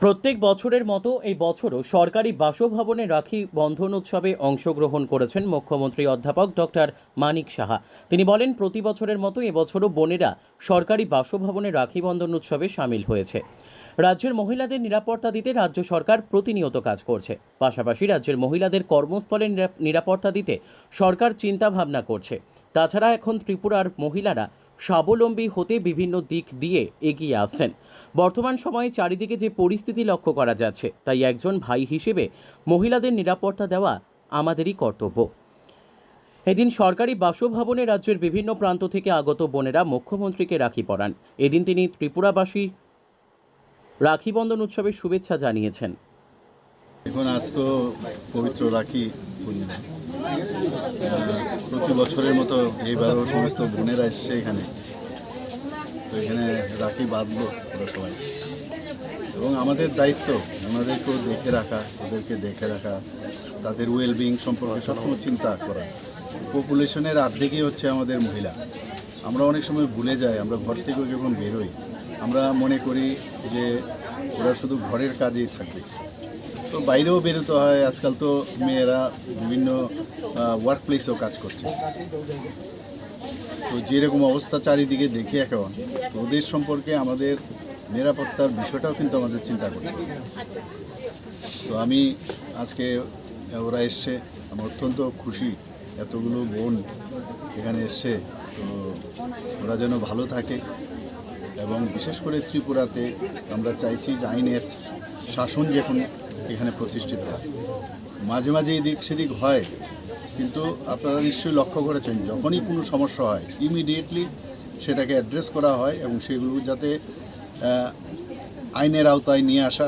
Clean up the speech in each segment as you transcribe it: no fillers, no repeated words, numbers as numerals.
প্রত্যেক বছরের মতো এই বছরও সরকারি বাসভবনে রাখি বন্ধন উৎসবে অংশগ্রহণ করেছেন মুখ্যমন্ত্রী অধ্যাপক ডক্টর মানিক সাহা। তিনি বলেন, প্রতি বছরের মতো এবছরও বোনেরা সরকারি বাসভবনে রাখি বন্ধন উৎসবে সামিল হয়েছে। রাজ্যের মহিলাদের নিরাপত্তা দিতে রাজ্য সরকার প্রতিনিয়ত কাজ করছে। পাশাপাশি রাজ্যের মহিলাদের কর্মস্থলে নিরাপত্তা দিতে সরকার চিন্তাভাবনা করছে। তাছাড়া এখন ত্রিপুরার মহিলারা স্বাবলম্বী হতে বিভিন্ন দিক দিয়ে এগিয়ে আসছেন। বর্তমান সময়ে চারিদিকে যে পরিস্থিতি লক্ষ্য করা যাচ্ছে, তাই একজন ভাই হিসেবে মহিলাদের নিরাপত্তা দেওয়া আমাদেরই কর্তব্য। এদিন সরকারি বাসভবনে রাজ্যের বিভিন্ন প্রান্ত থেকে আগত বোনেরা মুখ্যমন্ত্রীকে রাখি পরান। এদিন তিনি ত্রিপুরাবাসী রাখি বন্ধন উৎসবের শুভেচ্ছা জানিয়েছেন। এখন আজ তো পবিত্র রাখি পূর্ণিমা। প্রতি বছরের মতো এইবারও সমস্ত বোনেরা এসছে এখানে, তো এখানে রাখি বাঁধলো ওরা সবাই, এবং আমাদের দায়িত্ব ওনাদেরকেও দেখে রাখা, ওদেরকে দেখে রাখা, তাদের ওয়েলবিং সম্পর্কে সবসময় চিন্তা করা। পপুলেশনের অর্ধেকই হচ্ছে আমাদের মহিলা। আমরা অনেক সময় ভুলে যাই, আমরা ঘর থেকেও যখন বেরোই আমরা মনে করি যে ওরা শুধু ঘরের কাজেই থাকবে, তো বাইরেও বেরোতে হয়। আজকাল তো মেয়েরা বিভিন্ন ওয়ার্ক প্লেসেও কাজ করছে। তো যেরকম অবস্থা চারিদিকে দেখি এখন, ওদের সম্পর্কে আমাদের নিরাপত্তার বিষয়টাও কিন্তু আমাদের চিন্তা করতে হবে। তো আমি আজকে ওরা এসছে, আমি অত্যন্ত খুশি এতগুলো বোন এখানে এসছে। তো ওরা যেন ভালো থাকে, এবং বিশেষ করে ত্রিপুরাতে আমরা চাইছি যে আইনের শাসন যখন এখানে প্রতিষ্ঠিত হয়। মাঝে মাঝে এদিক সেদিক হয়, কিন্তু আপনারা নিশ্চয়ই লক্ষ্য করেছেন যখনই কোনো সমস্যা হয় ইমিডিয়েটলি সেটাকে অ্যাড্রেস করা হয়, এবং সেগুলো যাতে আইনের আওতায় নিয়ে আসা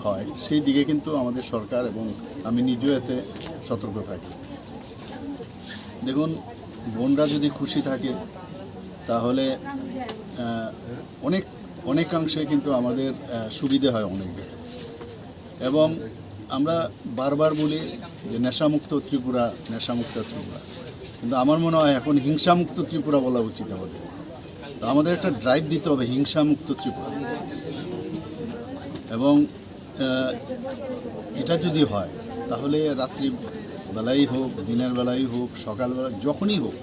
হয় সেই দিকে কিন্তু আমাদের সরকার এবং আমি নিজেও এতে সতর্ক থাকি। দেখুন, বোনরা যদি খুশি থাকে তাহলে অনেকাংশে কিন্তু আমাদের সুবিধে হয় অনেক জায়গায়। এবং আমরা বারবার বলি যে নেশামুক্ত ত্রিপুরা, নেশামুক্ত ত্রিপুরা, কিন্তু আমার মনে হয় এখন হিংসামুক্ত ত্রিপুরা বলা উচিত আমাদের। তো আমাদের একটা ড্রাইভ দিতে হবে হিংসামুক্ত ত্রিপুরা, এবং এটা যদি হয় তাহলে রাত্রি বেলাই হোক, দিনের বেলাই হোক, সকালবেলা যখনই হোক,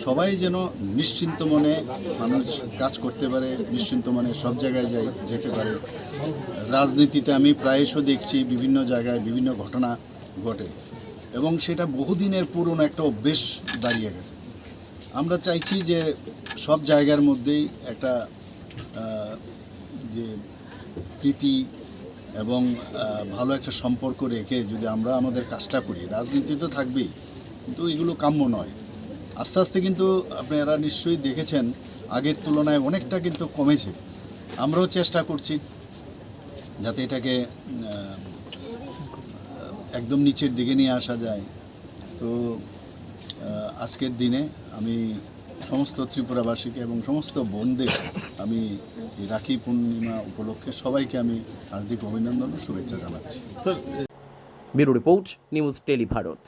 সবাই যেন নিশ্চিন্ত মনে মানুষ কাজ করতে পারে, নিশ্চিন্ত মনে সব জায়গায় যেতে পারে। রাজনীতিতে আমি প্রায়শই দেখছি বিভিন্ন জায়গায় বিভিন্ন ঘটনা ঘটে, এবং সেটা বহুদিনের পুরনো একটা অভ্যেস দাঁড়িয়ে গেছে। আমরা চাইছি যে সব জায়গার মধ্যেই একটা যে প্রীতি এবং ভালো একটা সম্পর্ক রেখে যদি আমরা আমাদের কাজটা করি, রাজনীতি তো থাকবেই, কিন্তু এগুলো কাম্য নয়। আস্তে আস্তে কিন্তু আপনারা নিশ্চয়ই দেখেছেন আগের তুলনায় অনেকটা কিন্তু কমেছে। আমরাও চেষ্টা করছি যাতে এটাকে একদম নিচের দিকে নিয়ে আসা যায়। তো আজকের দিনে আমি সমস্ত ত্রিপুরাবাসীকে এবং সমস্ত বোনদের আমি রাখি পূর্ণিমা উপলক্ষে সবাইকে আমি হার্দিক অভিনন্দন ও শুভেচ্ছা জানাচ্ছি। Bureau report, news tele Bharat.